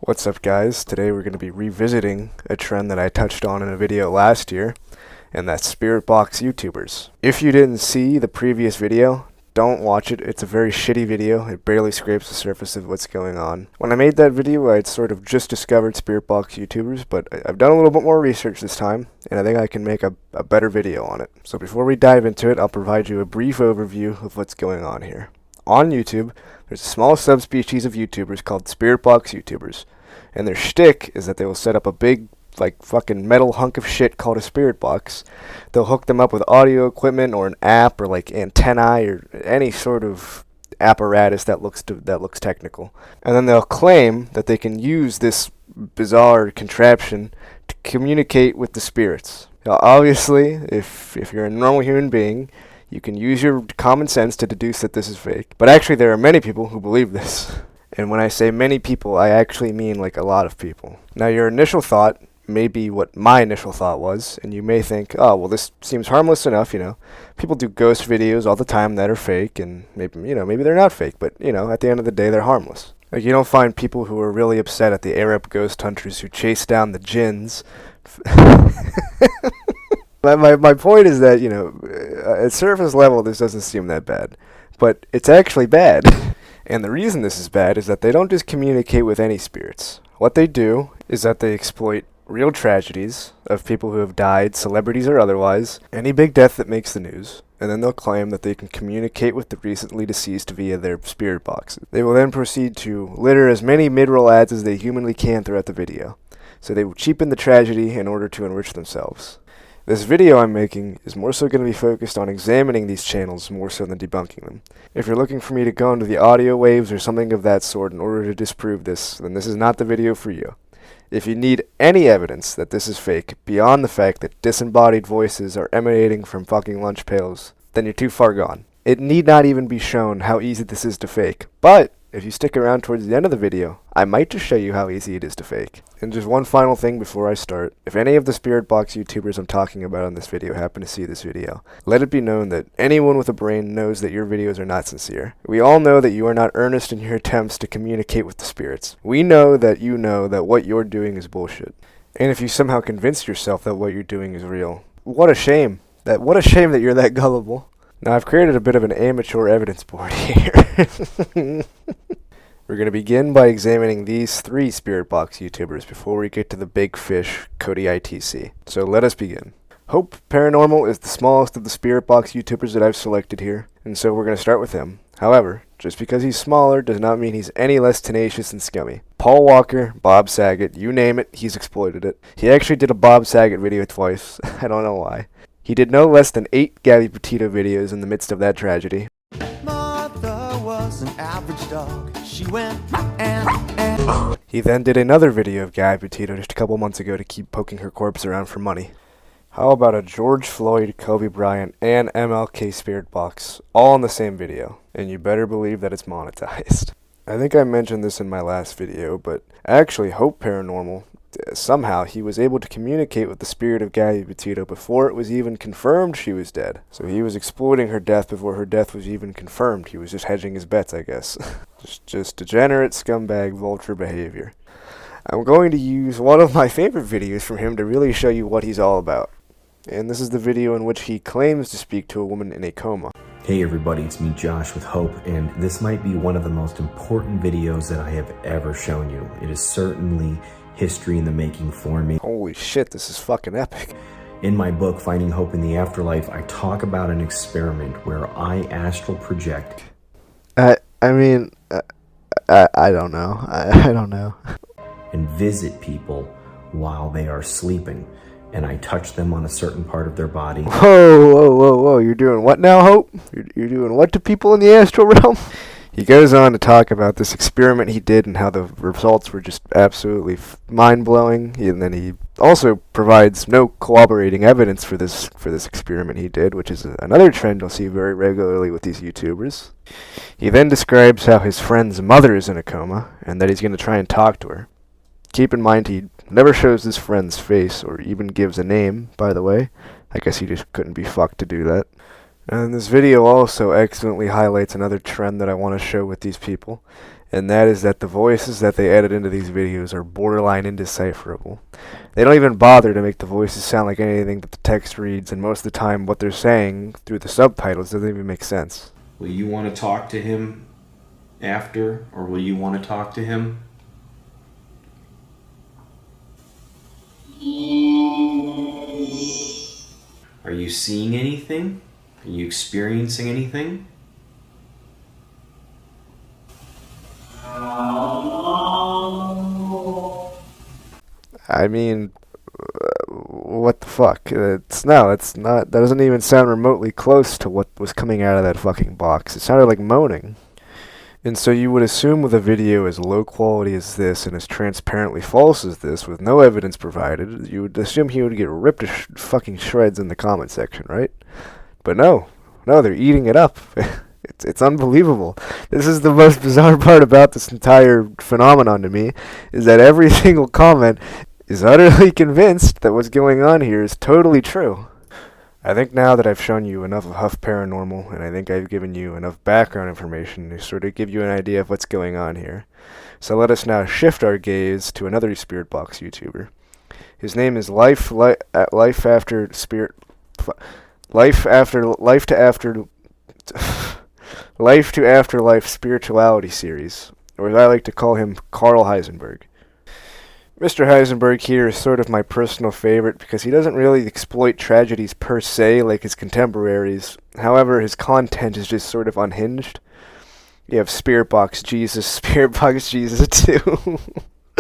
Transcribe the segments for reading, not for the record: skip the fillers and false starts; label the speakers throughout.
Speaker 1: What's up, guys? Today we're going to be revisiting a trend that I touched on in a video last year, and that's spirit box YouTubers. If you didn't see the previous video, don't watch it. It's a very shitty video. It barely scrapes the surface of what's going on. When I made that video, I'd sort of just discovered spirit box YouTubers, but I've done a little bit more research this time, and I think I can make a better video on it. So before we dive into it, I'll provide you a brief overview of what's going on here. On YouTube, there's a small subspecies of YouTubers called spirit box YouTubers, and their shtick is that they will set up a big, fucking metal hunk of shit called a spirit box. They'll hook them up with audio equipment or an app or antennae or any sort of apparatus that looks technical, and then they'll claim that they can use this bizarre contraption to communicate with the spirits. Now, obviously, if you're a normal human being, you can use your common sense to deduce that this is fake. But actually, there are many people who believe this. And when I say many people, I actually mean a lot of people. Now, your initial thought may be what my initial thought was, and you may think, oh, well, this seems harmless enough, People do ghost videos all the time that are fake, and maybe they're not fake, but, at the end of the day, they're harmless. You don't find people who are really upset at the Arab ghost hunters who chase down the jinns. My point is that, at surface level, this doesn't seem that bad. But it's actually bad. And the reason this is bad is that they don't just communicate with any spirits. What they do is that they exploit real tragedies of people who have died, celebrities or otherwise, any big death that makes the news, and then they'll claim that they can communicate with the recently deceased via their spirit boxes. They will then proceed to litter as many mid-roll ads as they humanly can throughout the video. So they will cheapen the tragedy in order to enrich themselves. This video I'm making is more so going to be focused on examining these channels more so than debunking them. If you're looking for me to go into the audio waves or something of that sort in order to disprove this, then this is not the video for you. If you need any evidence that this is fake, beyond the fact that disembodied voices are emanating from fucking lunch pails, then you're too far gone. It need not even be shown how easy this is to fake, but if you stick around towards the end of the video, I might just show you how easy it is to fake. And just one final thing before I start. If any of the spirit box YouTubers I'm talking about in this video happen to see this video, let it be known that anyone with a brain knows that your videos are not sincere. We all know that you are not earnest in your attempts to communicate with the spirits. We know that you know that what you're doing is bullshit. And if you somehow convince yourself that what you're doing is real, what a shame. What a shame that you're that gullible. Now, I've created a bit of an amateur evidence board here. We're going to begin by examining these three spirit box YouTubers before we get to the big fish, Cody ITC. So let us begin. Huff Paranormal is the smallest of the spirit box YouTubers that I've selected here, and so we're going to start with him. However, just because he's smaller does not mean he's any less tenacious and scummy. Paul Walker, Bob Saget, you name it, he's exploited it. He actually did a Bob Saget video twice. I don't know why. He did no less than 8 Gabby Petito videos in the midst of that tragedy.
Speaker 2: Mother was an average dog. She went
Speaker 1: He then did another video of Gabby Petito just a couple months ago to keep poking her corpse around for money. How about a George Floyd, Kobe Bryant, and MLK spirit box all in the same video? And you better believe that it's monetized. I think I mentioned this in my last video, but actually Huff Paranormal, somehow he was able to communicate with the spirit of Gabby Petito before it was even confirmed she was dead. So he was exploiting her death before her death was even confirmed. He was just hedging his bets, I guess. just degenerate scumbag vulture behavior. I'm going to use one of my favorite videos from him to really show you what he's all about. And this is the video in which he claims to speak to a woman in a coma.
Speaker 3: Hey everybody, it's me Josh with Hope, and this might be one of the most important videos that I have ever shown you. It is certainly history in the making for me.
Speaker 1: Holy shit, this is fucking epic.
Speaker 3: In my book, Finding Hope in the Afterlife, I talk about an experiment where I astral project.
Speaker 1: I don't know. I don't know.
Speaker 3: And visit people while they are sleeping. And I touch them on a certain part of their body.
Speaker 1: Whoa. You're doing what now, Hope? You're doing what to people in the astral realm? He goes on to talk about this experiment he did and how the results were just absolutely mind-blowing. And then he also provides no corroborating evidence for this experiment he did, which is another trend you'll see very regularly with these YouTubers. He then describes how his friend's mother is in a coma and that he's going to try and talk to her. Keep in mind he never shows his friend's face or even gives a name, by the way. I guess he just couldn't be fucked to do that. And this video also excellently highlights another trend that I want to show with these people, and that is that the voices that they edit into these videos are borderline indecipherable. They don't even bother to make the voices sound like anything that the text reads, and most of the time what they're saying through the subtitles doesn't even make sense.
Speaker 3: Will you want to talk to him after, or will you want to talk to him? Are you seeing anything? Are you experiencing anything?
Speaker 1: I mean, what the fuck? It's not. That doesn't even sound remotely close to what was coming out of that fucking box. It sounded like moaning. And so you would assume with a video as low quality as this and as transparently false as this, with no evidence provided, you would assume he would get ripped to fucking shreds in the comment section, right? But no, they're eating it up. It's unbelievable. This is the most bizarre part about this entire phenomenon to me, is that every single comment is utterly convinced that what's going on here is totally true. I think now that I've shown you enough of Huff Paranormal, and I think I've given you enough background information to sort of give you an idea of what's going on here. So let us now shift our gaze to another Spirit Box YouTuber. His name is Life to Afterlife Spirituality Series, or as I like to call him, Carl Heisenberg. Mr. Heisenberg here is sort of my personal favorite because he doesn't really exploit tragedies per se like his contemporaries. However, his content is just sort of unhinged. You have Spirit Box Jesus, Spirit Box Jesus 2,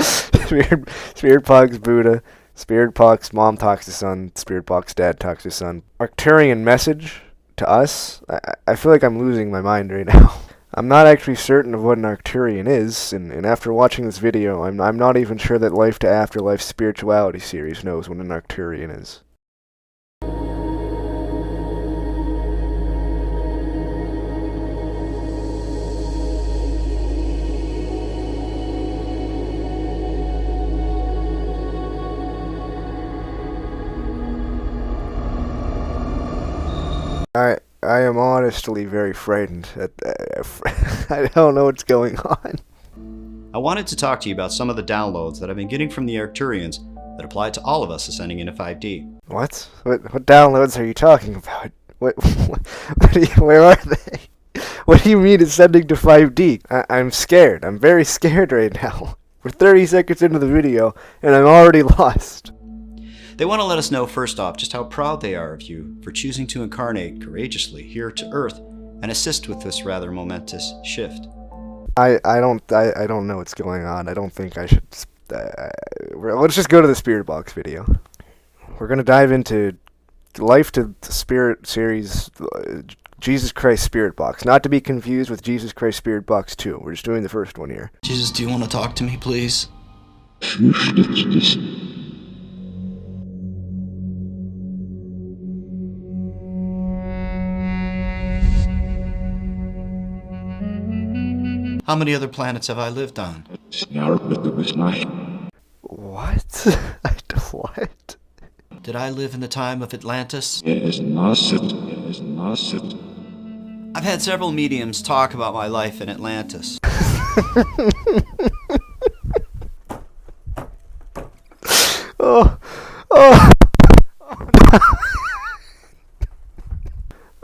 Speaker 1: Spirit Box Buddha, Spirit Box Mom Talks to Son, Spirit Box Dad Talks to Son. Arcturian Message to us. I feel like I'm losing my mind right now. I'm not actually certain of what an Arcturian is, and after watching this video, I'm not even sure that Life to Afterlife Spirituality series knows what an Arcturian is. I am honestly very frightened. I don't know what's going on.
Speaker 4: I wanted to talk to you about some of the downloads that I've been getting from the Arcturians that apply to all of us ascending into 5D.
Speaker 1: What? What downloads are you talking about? Where are they? What do you mean ascending to 5D? I'm scared. I'm very scared right now. We're 30 seconds into the video, and I'm already lost.
Speaker 4: They want to let us know first off just how proud they are of you for choosing to incarnate courageously here to Earth and assist with this rather momentous shift.
Speaker 1: I don't know what's going on. I don't think I should. Let's just go to the Spirit Box video. We're gonna dive into Life to the Spirit series, Jesus Christ Spirit Box, not to be confused with Jesus Christ Spirit Box 2. We're just doing the first one here.
Speaker 4: Jesus, do you want to talk to me, please? How many other planets have I lived on?
Speaker 1: What? What?
Speaker 4: Did I live in the time of Atlantis? I've had several mediums talk about my life in Atlantis.
Speaker 1: Oh.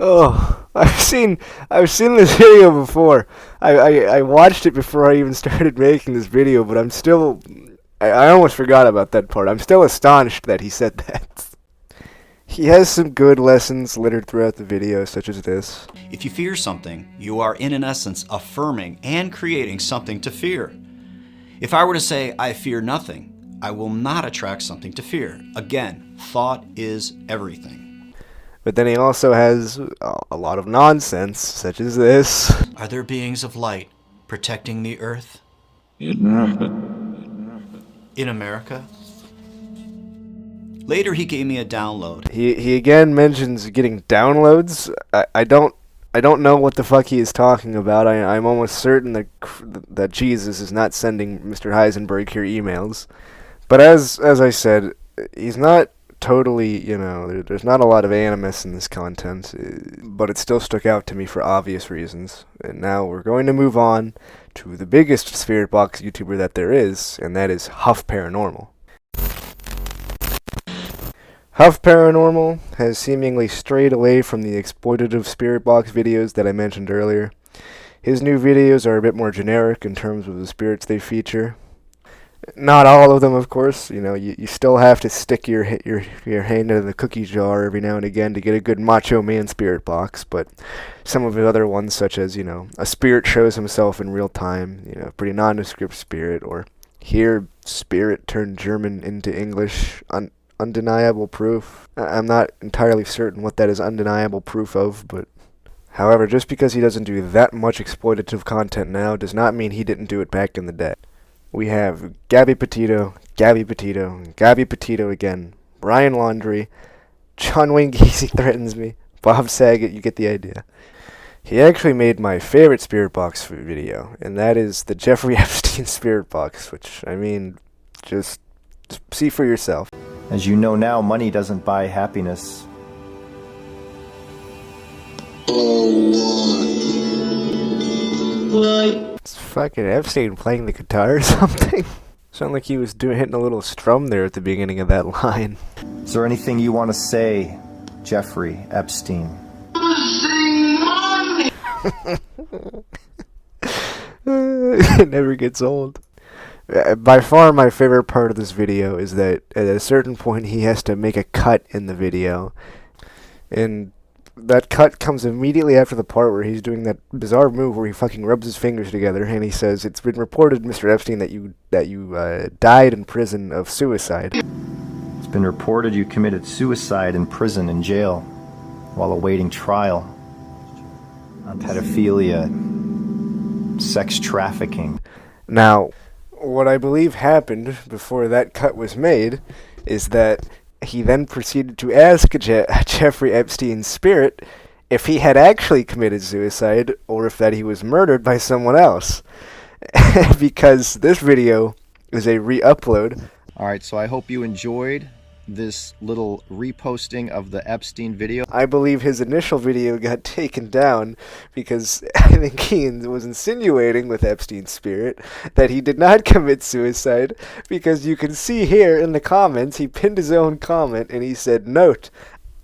Speaker 1: Oh, I've seen this video before. I watched it before I even started making this video, but I'm still... I almost forgot about that part. I'm still astonished that he said that. He has some good lessons littered throughout the video, such as this.
Speaker 4: If you fear something, you are in essence affirming and creating something to fear. If I were to say, I fear nothing, I will not attract something to fear. Again, thought is everything.
Speaker 1: But then he also has a lot of nonsense, such as this.
Speaker 4: Are there beings of light protecting the Earth? In America? Later he gave me a download.
Speaker 1: He again mentions getting downloads. I don't know what the fuck he is talking about. I'm almost certain that Jesus is not sending Mr. Heisenberg here emails. But as I said, he's not totally, there's not a lot of animus in this content, but it still stuck out to me for obvious reasons. And now we're going to move on to the biggest spirit box YouTuber that there is, and that is Huff Paranormal. Huff Paranormal has seemingly strayed away from the exploitative spirit box videos that I mentioned earlier. His new videos are a bit more generic in terms of the spirits they feature. Not all of them, of course. You still have to stick your hand into the cookie jar every now and again to get a good Macho Man spirit box, but some of the other ones, such as, a spirit shows himself in real time, pretty nondescript spirit, or here, spirit turned German into English, undeniable proof. I'm not entirely certain what that is undeniable proof of, but however, just because he doesn't do that much exploitative content now does not mean he didn't do it back in the day. We have Gabby Petito, Gabby Petito again, Brian Laundrie, John Wayne Gacy threatens me, Bob Saget, you get the idea. He actually made my favorite spirit box video, and that is the Jeffrey Epstein spirit box, which, just see for yourself.
Speaker 5: As you know now, money doesn't buy happiness.
Speaker 1: It's fucking Epstein playing the guitar or something. Sounded like he was hitting a little strum there at the beginning of that line.
Speaker 5: Is there anything you want to say, Jeffrey Epstein?
Speaker 1: It never gets old. By far my favorite part of this video is that at a certain point he has to make a cut in the video, and that cut comes immediately after the part where he's doing that bizarre move where he fucking rubs his fingers together, and he says, "It's been reported, Mr. Epstein, that you died in prison of suicide."
Speaker 5: It's been reported you committed suicide in prison, in jail, while awaiting trial on pedophilia, sex trafficking.
Speaker 1: Now, what I believe happened before that cut was made is that he then proceeded to ask Jeffrey Epstein's spirit if he had actually committed suicide or if that he was murdered by someone else. Because this video is a re-upload.
Speaker 6: Alright, so I hope you enjoyed this little reposting of the Epstein video.
Speaker 1: I believe his initial video got taken down because I think he was insinuating with Epstein's spirit that he did not commit suicide, because you can see here in the comments, he pinned his own comment and he said, "Note,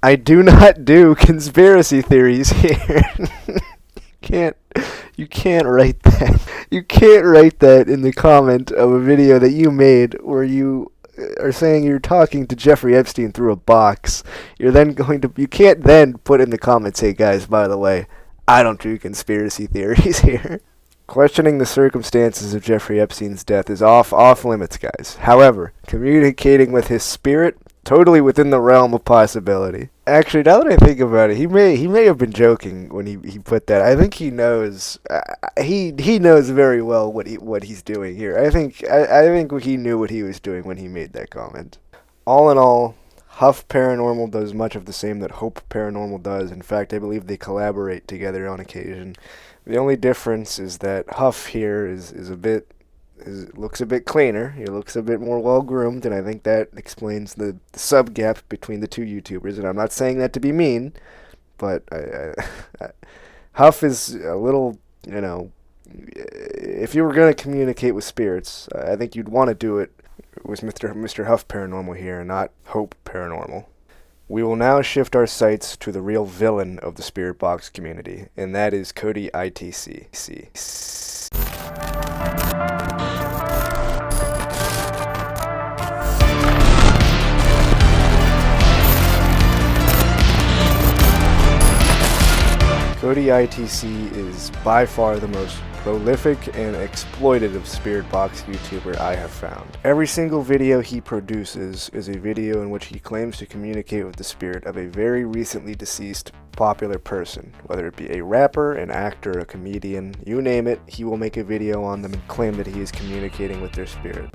Speaker 1: I do not do conspiracy theories here." You can't write that. You can't write that in the comment of a video that you made where you are saying you're talking to Jeffrey Epstein through a box. You can't then put in the comments, "Hey guys, by the way, I don't do conspiracy theories here." Questioning the circumstances of Jeffrey Epstein's death is off limits, guys. However, communicating with his spirit, totally within the realm of possibility. Actually, now that I think about it, he may have been joking when he put that. I think he knows. He knows very well what he's doing here. I think he knew what he was doing when he made that comment. All in all, Huff Paranormal does much of the same that Hope Paranormal does. In fact, I believe they collaborate together on occasion. The only difference is that Huff here looks a bit cleaner. He looks a bit more well-groomed, and I think that explains the sub-gap between the two YouTubers. And I'm not saying that to be mean, but Huff is a little, if you were going to communicate with spirits, I think you'd want to do it with Mr. Huff Paranormal here, and not Hope Paranormal. We will now shift our sights to the real villain of the spirit box community, and that is Cody ITC. Cody ITC is by far the most prolific and exploitative spirit box YouTuber I have found. Every single video he produces is a video in which he claims to communicate with the spirit of a very recently deceased popular person. Whether it be a rapper, an actor, a comedian, you name it, he will make a video on them and claim that he is communicating with their spirit.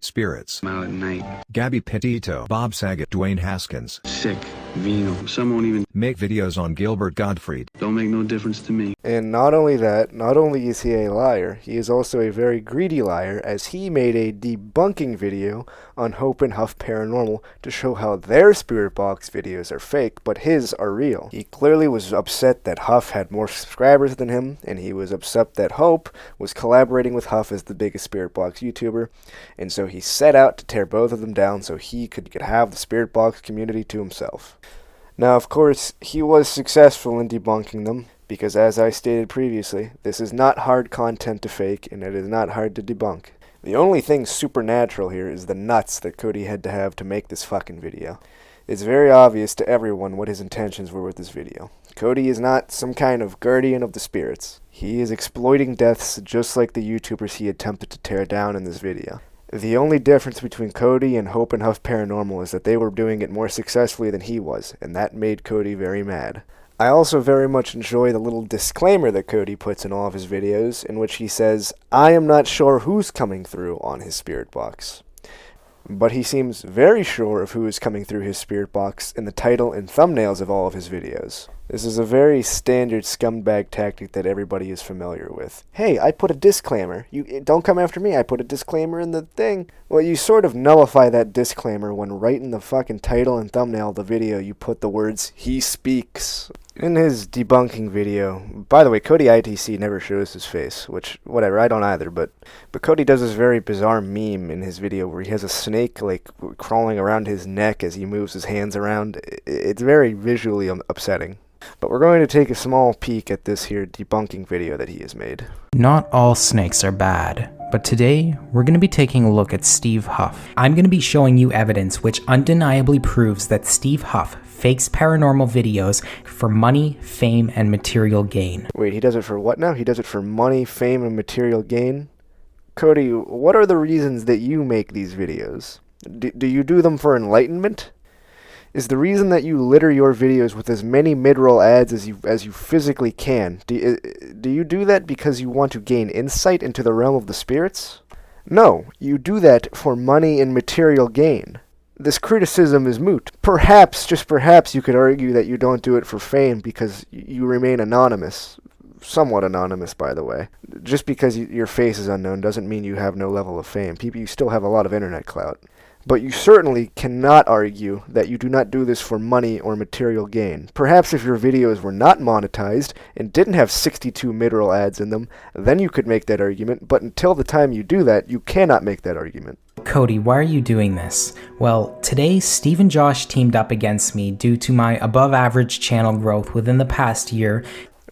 Speaker 7: Spirits. Out at night. Gabby Petito. Bob Saget. Dwayne Haskins.
Speaker 8: Sick.
Speaker 7: Vino. Some won't even
Speaker 8: make videos on Gilbert Gottfried.
Speaker 7: Don't make no difference to me.
Speaker 1: And not only that, not only is he a liar, he is also a very greedy liar, as he made a debunking video on Hope and Huff Paranormal to show how their spirit box videos are fake, but his are real. He clearly was upset that Huff had more subscribers than him, and he was upset that Hope was collaborating with Huff as the biggest spirit box YouTuber, and so he set out to tear both of them down so he could have the spirit box community to himself. Now, of course, he was successful in debunking them, because as I stated previously, this is not hard content to fake, and it is not hard to debunk. The only thing supernatural here is the nuts that Cody had to have to make this fucking video. It's very obvious to everyone what his intentions were with this video. Cody is not some kind of guardian of the spirits. He is exploiting deaths just like the YouTubers he attempted to tear down in this video. The only difference between Cody and Hope and Huff Paranormal is that they were doing it more successfully than he was, and that made Cody very mad. I also very much enjoy the little disclaimer that Cody puts in all of his videos, in which he says, "I am not sure who's coming through on his spirit box." But he seems very sure of who is coming through his spirit box in the title and thumbnails of all of his videos. This is a very standard scumbag tactic that everybody is familiar with. Hey, I put a disclaimer. You don't come after me. I put a disclaimer in the thing. Well, you sort of nullify that disclaimer when right in the fucking title and thumbnail of the video you put the words, "He speaks." In his debunking video, by the way, Cody ITC never shows his face, which, whatever, I don't either, but Cody does this very bizarre meme in his video where he has a snake, like, crawling around his neck as he moves his hands around. It's very visually upsetting. But we're going to take a small peek at this here debunking video that he has made.
Speaker 9: Not all snakes are bad, but today we're going to be taking a look at Steve Huff. I'm going to be showing you evidence which undeniably proves that Steve Huff fakes paranormal videos for money, fame, and material gain.
Speaker 1: Wait, he does it for what now? He does it for money, fame, and material gain? Cody, what are the reasons that you make these videos? Do you do them for enlightenment? Is the reason that you litter your videos with as many mid-roll ads as you physically can, do you do that because you want to gain insight into the realm of the spirits? No, you do that for money and material gain. This criticism is moot. Perhaps, just perhaps, you could argue that you don't do it for fame because you remain anonymous. Somewhat anonymous, by the way. Just because your face is unknown doesn't mean you have no level of fame. You still have a lot of internet clout. But you certainly cannot argue that you do not do this for money or material gain. Perhaps if your videos were not monetized and didn't have 62 mid-roll ads in them, then you could make that argument, but until the time you do that, you cannot make that argument.
Speaker 9: Cody, why are you doing this? Well, today Steve and Josh teamed up against me due to my above-average channel growth within the past year.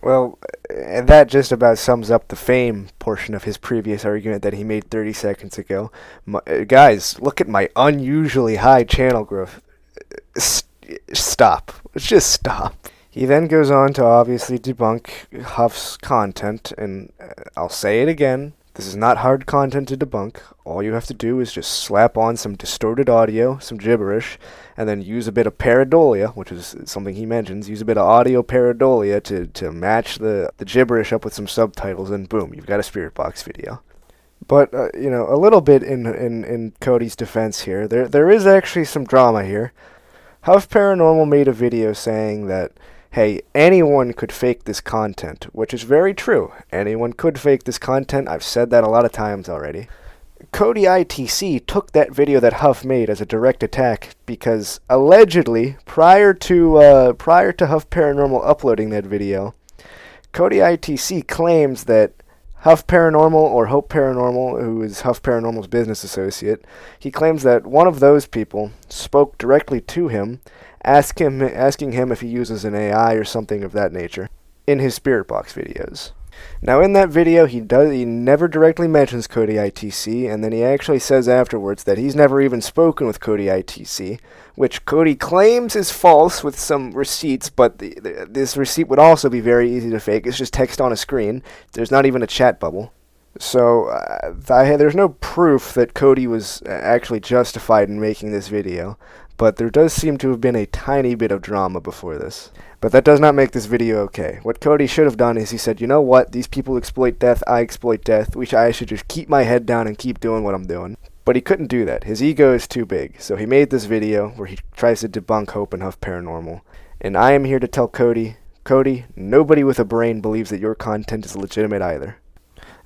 Speaker 1: Well, and that just about sums up the fame portion of his previous argument that he made 30 seconds ago. Guys, look at my unusually high channel growth. Stop. Let's just stop. He then goes on to obviously debunk Huff's content, and I'll say it again. This is not hard content to debunk. All you have to do is just slap on some distorted audio, some gibberish, and then use a bit of pareidolia, which is something he mentions. Use a bit of audio pareidolia to match the gibberish up with some subtitles, and boom, you've got a spirit box video. But, a little bit in Cody's defense here, there is actually some drama here. Huff Paranormal made a video saying that, hey, anyone could fake this content, which is very true. Anyone could fake this content. I've said that a lot of times already. Cody ITC took that video that Huff made as a direct attack because allegedly, prior to Huff Paranormal uploading that video, Cody ITC claims that Huff Paranormal, or Hope Paranormal, who is Huff Paranormal's business associate, he claims that one of those people spoke directly to him, asking him if he uses an AI or something of that nature in his spirit box videos. Now in that video he never directly mentions Cody ITC, and then he actually says afterwards that he's never even spoken with Cody ITC, which Cody claims is false with some receipts, but this receipt would also be very easy to fake. It's just text on a screen. There's not even a chat bubble. So there's no proof that Cody was actually justified in making this video, but there does seem to have been a tiny bit of drama before this. But that does not make this video okay. What Cody should have done is he said, you know what, these people exploit death, I exploit death, I should just keep my head down and keep doing what I'm doing. But he couldn't do that. His ego is too big. So he made this video where he tries to debunk Hope and Huff Paranormal. And I am here to tell Cody, nobody with a brain believes that your content is legitimate either.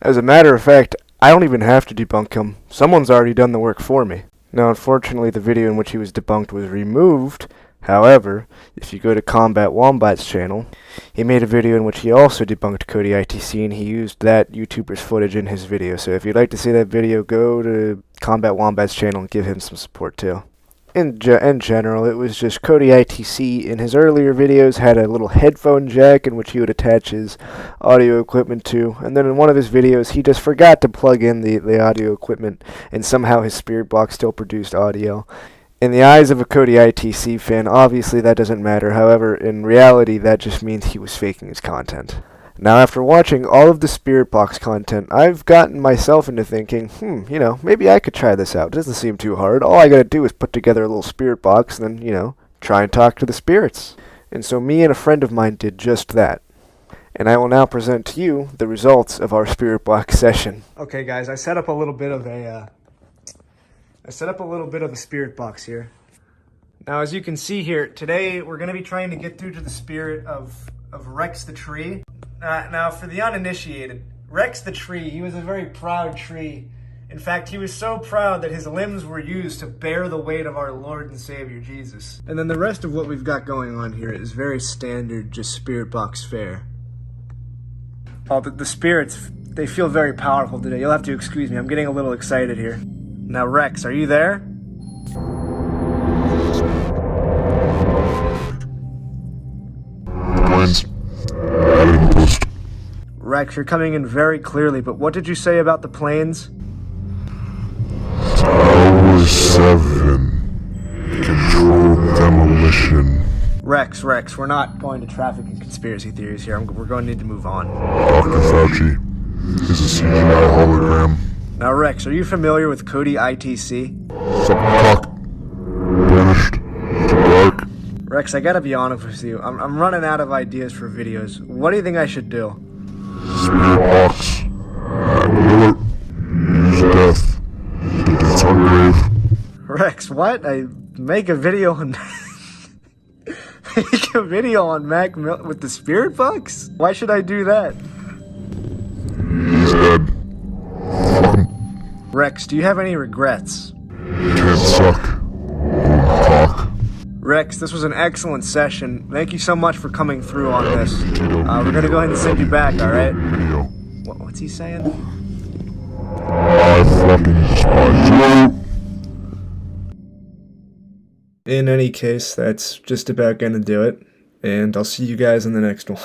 Speaker 1: As a matter of fact, I don't even have to debunk him. Someone's already done the work for me. Now, unfortunately, the video in which he was debunked was removed. However, if you go to Combat Wombat's channel, he made a video in which he also debunked Cody ITC, and he used that YouTuber's footage in his video. So if you'd like to see that video, go to Combat Wombat's channel and give him some support too. In general, it was just Cody ITC in his earlier videos had a little headphone jack in which he would attach his audio equipment to, and then in one of his videos he just forgot to plug in the audio equipment, and somehow his spirit box still produced audio. In the eyes of a Cody ITC fan, obviously that doesn't matter. However, in reality, that just means he was faking his content. Now, after watching all of the Spirit Box content, I've gotten myself into thinking, maybe I could try this out. It doesn't seem too hard. All I gotta do is put together a little Spirit Box and then, try and talk to the spirits. And so me and a friend of mine did just that. And I will now present to you the results of our Spirit Box session. Okay, guys, I set up a little bit of a Spirit Box here. Now, as you can see here, today we're gonna be trying to get through to the spirit of Rex the tree. Now, for the uninitiated, Rex the tree, he was a very proud tree. In fact, he was so proud that his limbs were used to bear the weight of our Lord and Savior, Jesus. And then the rest of what we've got going on here is very standard, just Spirit Box fare. Oh, the spirits, they feel very powerful today. You'll have to excuse me, I'm getting a little excited here. Now, Rex, are you there? Rex, you're coming in very clearly, but what did you say about the planes?
Speaker 10: Tower 7. Controlled demolition.
Speaker 1: Rex, we're not going to traffic in conspiracy theories here. We're going to need to move on.
Speaker 10: Dr. Fauci is a CGI hologram.
Speaker 1: Now, Rex, are you familiar with Cody ITC?
Speaker 10: Suck. Vanished. Too dark.
Speaker 1: Rex, I gotta be honest with you. I'm running out of ideas for videos. What do you think I should do?
Speaker 10: Spirit Box. Alert. Use death. The death's on grave.
Speaker 1: Rex, what? I make a video on Mac with the Spirit Box? Why should I do that?
Speaker 10: He's dead. Fuck him.
Speaker 1: Rex, do you have any regrets?
Speaker 10: Can't suck. Won't talk.
Speaker 1: Rex, this was an excellent session. Thank you so much for coming through on this. We're gonna go ahead and send you back, alright?
Speaker 10: Video.
Speaker 1: What's he saying?
Speaker 10: I fucking despise you.
Speaker 1: In any case, that's just about gonna do it. And I'll see you guys in the next one.